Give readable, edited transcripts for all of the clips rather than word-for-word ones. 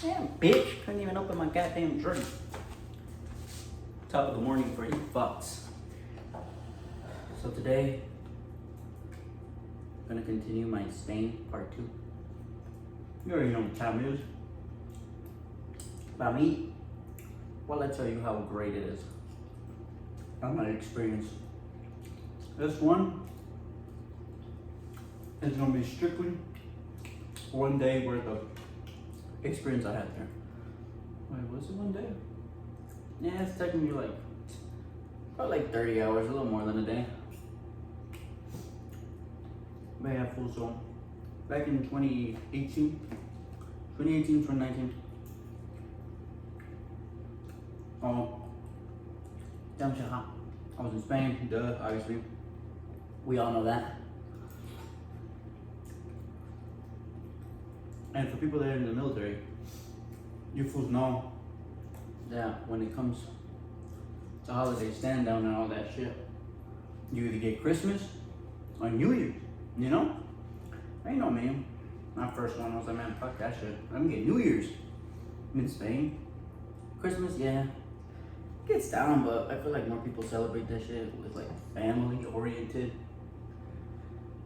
Damn, bitch. Couldn't even open my goddamn drink. Top of the morning for you fucks. So today, I'm gonna continue my Spain part 2. You already know what time it is. About me, well, I tell you how great it is. On my experience. This one is gonna be strictly one day worth of experience I had there. Wait, was it one day? Yeah, it's taking me about 30 hours, a little more than a day. But yeah, full so back in 2018, 2019. Oh, damn shit hot. I was in Spain, duh, obviously. We all know that. And for people that are in the military, you fools know that when it comes to holiday stand down and all that shit, you either get Christmas or New Year's, you know? I know me. My first one, I was like, man, fuck that shit. I'm gonna get New Year's. I'm in Spain. Christmas, yeah. Gets down, but I feel like more people celebrate that shit with like family oriented.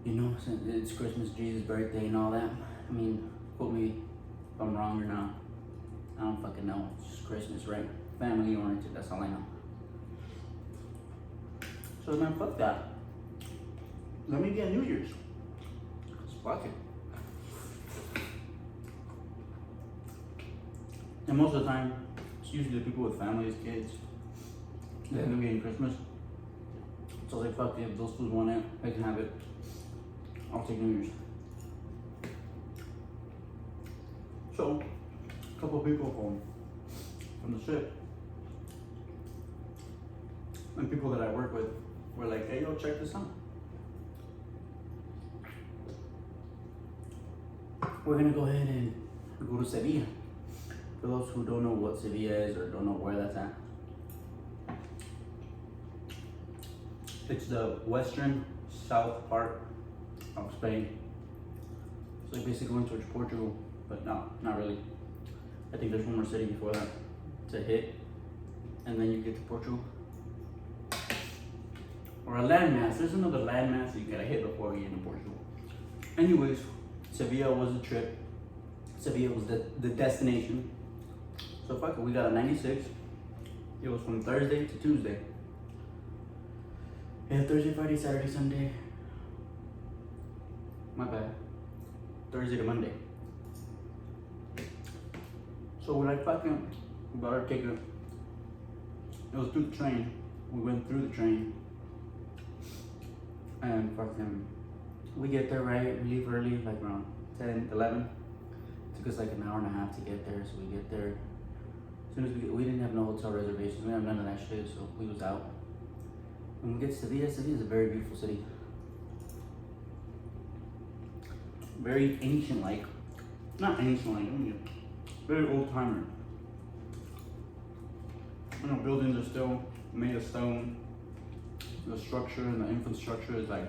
You know, since it's Christmas, Jesus' birthday and all that. I mean, quote me if I'm wrong or not. I don't fucking know. It's just Christmas, right? Family oriented, that's all I know. So man, fuck that. Let me get New Year's. Just fuck it. And most of the time, it's usually the people with families, kids, that end up getting Christmas. So they fuck it, if those fools want it, they can have it. I'll take New Year's. So, a couple of people from the ship and people that I work with were like, hey, yo, check this out. We're gonna go ahead and go to Sevilla. For those who don't know what Sevilla is or don't know where that's at, it's the western south part of Spain. So basically going towards Portugal, but no, not really. I think there's one more city before that to hit, and then you get to Portugal. Or a landmass. There's another landmass that you gotta hit before you get into Portugal. Anyways, Sevilla was the trip. Sevilla was the destination. So fuck it, we got a 96. It was from Thursday to Tuesday. Yeah, Thursday, Friday, Saturday, Sunday. My bad. Thursday to Monday. So we fucking bought our ticket. It was through the train. We went through the train. And fucking, we get there right, we leave early, like around 10, 11. Took us like an hour and a half to get there, so we get there. As soon as we didn't have no hotel reservations, we didn't have none of that shit, so we was out. When we get to Sevilla, Sevilla is a very beautiful city. Very ancient like. Not ancient like, I mean, very old timer. You know, buildings are still made of stone. The structure and the infrastructure is like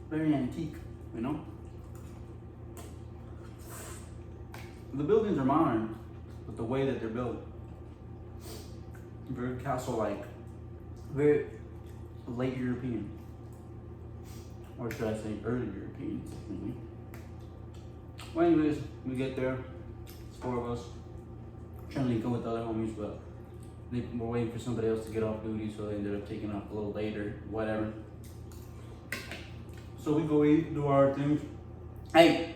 very antique, you know? The buildings are modern, but the way that they're built, very castle-like, very late European, or should I say early European, technically. Well, anyways, we get there, it's 4 of us, trying to link up with the other homies, but they were waiting for somebody else to get off duty, so they ended up taking off a little later, whatever. So we go eat, do our thing. Hey,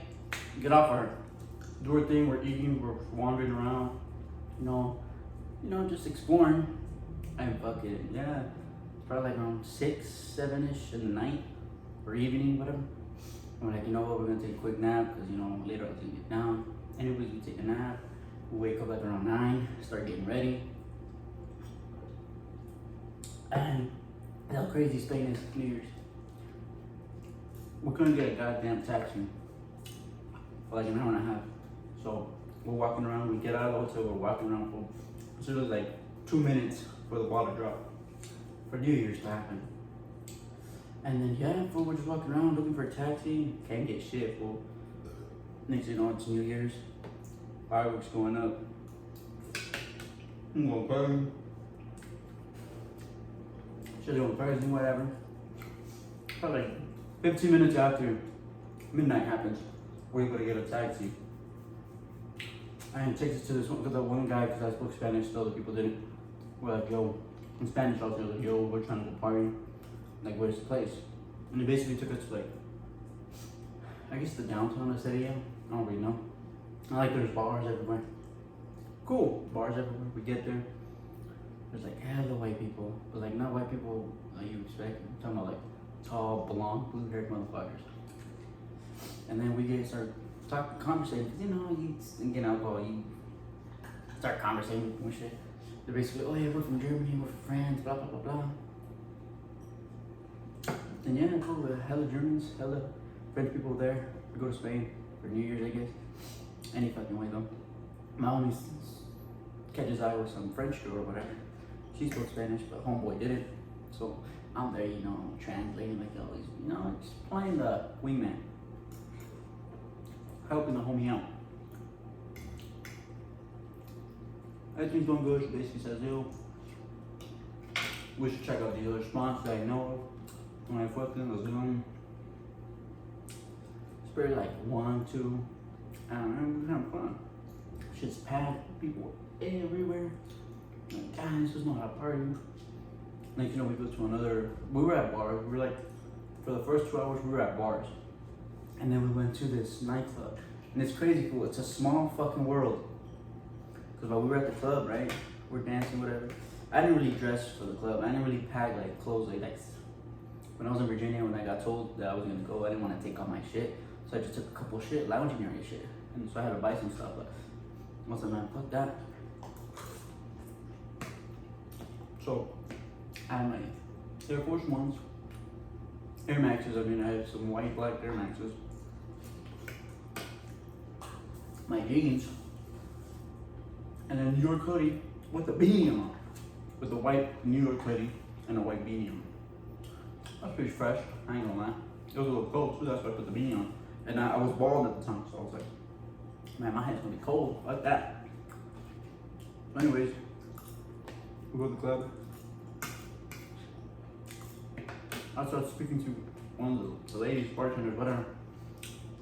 get off our, do our thing, we're eating, we're wandering around, you know, just exploring. And fuck it, yeah, probably like around 6, 7-ish in the night, or evening, whatever. And we're like, you know what, we're gonna take a quick nap, because you know, later I'll take it down. Anyways, we take a nap, we wake up like around 9, start getting ready. And how crazy Spain is, New Year's. We couldn't get a goddamn taxi for like an hour and a half. So we're walking around, we get out of the hotel, we're walking around for it's really like 2 minutes for the ball to drop for New Year's to happen. And then yeah, fool, we're just walking around looking for a taxi, can't get shit, fool. Next thing you know, it's New Year's. Fireworks going up. I'm going crazy. Shit going crazy, whatever. Probably like 15 minutes after midnight happens, we're able to get a taxi. And it takes us to this one, because the one guy, because I spoke Spanish, the other people didn't. We're like, yo, in Spanish also, like, yo, we're trying to go party. Like, where's the place? And he basically took us to, like, I guess the downtown of Sevilla. I don't really know. I like there's bars everywhere. Cool, bars everywhere. We get there. There's like hella white people, but like not white people like you expect. I'm talking about like tall, blonde, blue-haired motherfuckers. And then we start talking, conversating. Cause you know, you get alcohol, you start conversating with shit. They're basically, oh yeah, we're from Germany, we're from France, blah blah blah blah. And yeah, cool. Hella Germans, hella French people there. We go to Spain for New Year's, I guess. Any fucking way though. My homie catches eye with some French girl or whatever. She spoke Spanish, but homeboy didn't. So I'm there, you know, translating like always, you know, just playing the wingman, helping the homie out. Everything's going good. She basically says, yo, we should check out the other spots that I know of. When I fucking was doing, it's pretty like 1, 2. I don't know, it was having fun. Shit's packed, people everywhere. Like, God, this was not a party. Like, you know, we go to another, we were at bars. We were like, for the first 2 hours, we were at bars. And then we went to this nightclub. And it's crazy cool. It's a small fucking world. Because while we were at the club, right, we're dancing, whatever. I didn't really dress for the club. I didn't really pack like clothes like when I was in Virginia, when I got told that I was gonna go, I didn't want to take all my shit. So I just took a couple shit, lounging area shit. And so I had to buy some stuff, but I was like, man, fuck that. So I had my Air Force Ones, Air Maxes. I mean, I had some white, black Air Maxes. My jeans, and a New York hoodie with a beanie on, with a white New York hoodie and a white beanie on. That's pretty fresh. I ain't gonna lie. It was a little cold too. That's why I put the beanie on. And I was bald at the time, so I was like, man, my head's gonna be cold. Like that. So anyways, we go to the club. I started speaking to one of the ladies, bartenders, whatever.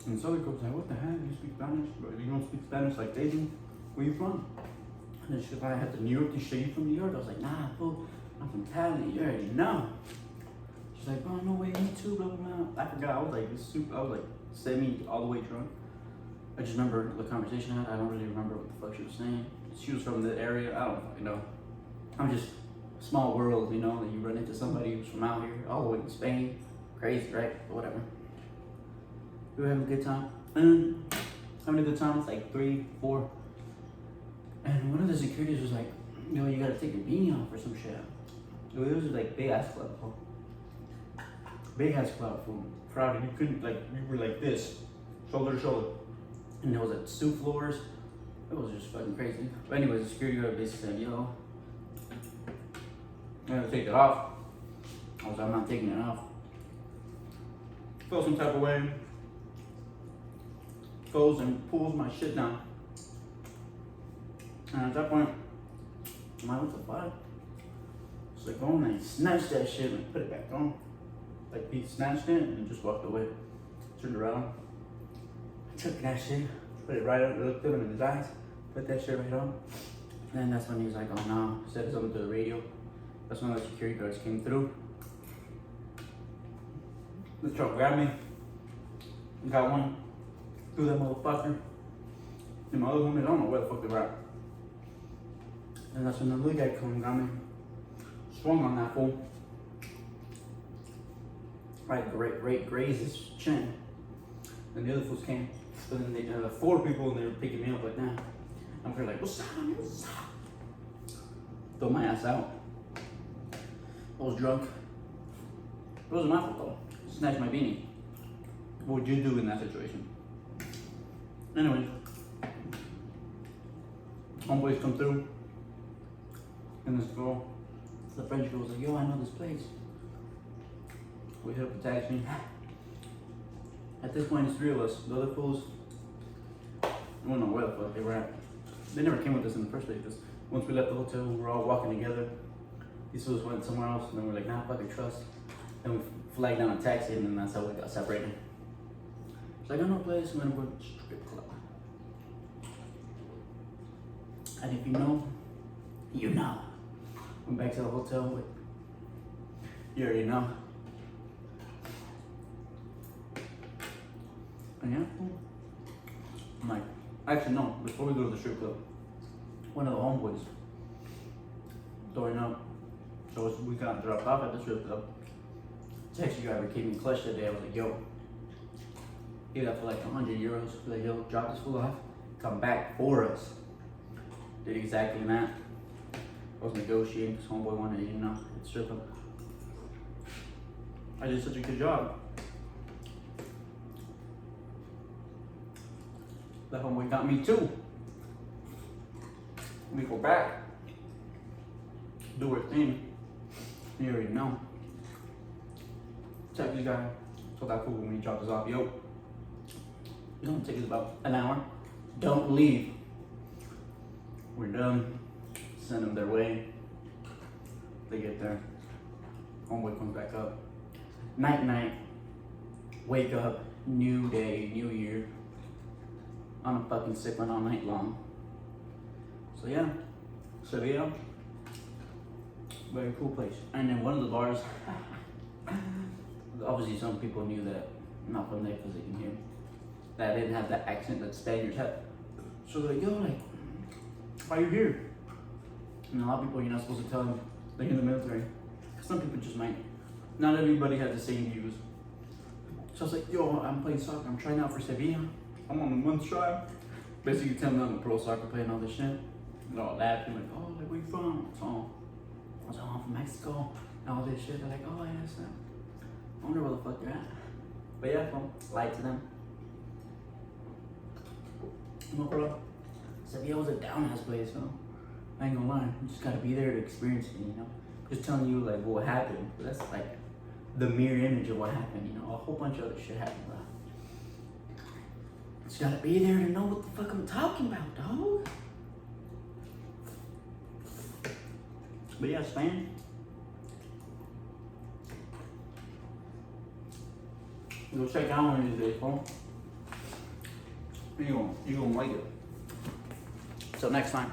And so he goes like, what the heck? You speak Spanish? But you don't speak Spanish like they do? Where you from? And then she's like, I had the New York, you you from New York? I was like, nah, fool, I'm from Cali, you already know. She's like, oh, no way, me too, blah, blah, blah. I forgot, I was like, I was like, semi all the way drunk. I just remember the conversation I had. I don't really remember what the fuck she was saying. She was from the area, I don't fucking know. I'm just, small world, you know, that you run into somebody who's from out here, all the way in Spain. Crazy, right? But whatever. We were having a good time. And having a good time, it's like 3, 4. And one of the securities was like, you know, you gotta take your beanie off or some shit. It was like big ass club. Big ass club food. Crowded. You couldn't like, you were like this, shoulder to shoulder. And there was like 2 floors. It was just fucking crazy. But anyways, the security guard basically said, yo, I gotta take it off. I was like, I'm not taking it off. Felt some type of way. Goes and pulls my shit down. And at that point, I'm like, what the fuck? It's like, oh, and I snatched that shit and put it back on. Like, he snatched it and just walked away. Turned around. I took that shit, put it right up, looked at him in his eyes, put that shit right on. And then that's when he was like, oh no, said something to the radio. That's when the security guards came through. The truck grabbed me, got one, threw that motherfucker. And my other homies, I don't know where the fuck they were at. And that's when the little guy come and got me. Swung on that fool. Right, grazed his chin. And the other fools came. So then they 4 people and they were picking me up like that. I'm kind of like, what's up, man? What's up? Throw my ass out. I was drunk. It wasn't my fault though. Snatched my beanie. What would you do in that situation? Anyways, homeboys come through. And this girl, the French girl was like, yo, I know this place. We hit up the taxi. At this point, it's 3 of us. The other fools, I don't know where the fuck they were at. They never came with us in the first place. Because once we left the hotel, we were all walking together. These fools went somewhere else, and then we're like, nah, fucking trust. Then we flagged down a taxi, and then that's how we got separated. She's like, I know a place, I'm gonna go to strip club. And if you know, you know. Went back to the hotel with, you already know. And yeah, I'm like, actually no, before we go to the strip club, one of the homeboys throwing up. So we got dropped off at the strip club. Taxi driver came in clutch that day. I was like, yo, he got for like 100 euros. Like, yo, drop this fool off, come back for us. Did exactly that. I was negotiating because homeboy wanted to, you know, strip him. I did such a good job. The homeboy got me too. We go back, do our thing. You already know. Check this guy. So that fool when he dropped us off. Yo, it's gonna take us about an hour. Don't leave. We're done. Send them their way. They get there. Homeboy comes back up. Night. Wake up. New day, new year. On a fucking sick one all night long. So yeah, Sevilla. Very cool place. And then one of the bars, obviously some people knew that, not from there because they can hear, that I didn't have that accent that Spaniards have. So they're like, yo, like, why are you here? And a lot of people, you're not supposed to tell them they're in the military. Some people just might. Not everybody has the same views. So I was like, yo, I'm playing soccer. I'm trying out for Sevilla. I'm on the month try. Basically telling them I'm a pro soccer player and all this shit. And they're all laughing, like, oh, like, where you from? So I was like, oh, I'm from Mexico. And all this shit. They're like, oh, yeah, so I wonder where the fuck they're at. But yeah, well, lied to them. No problem. Sevilla was a down ass place, so I ain't gonna lie. You just gotta be there to experience it, you know? Just telling you like what happened. But that's like the mirror image of what happened, you know? A whole bunch of other shit happened, bro. Just gotta be there to know what the fuck I'm talking about, dog. But yeah, Spain. Go check out one of these days, bro. You gonna like it. Till next time.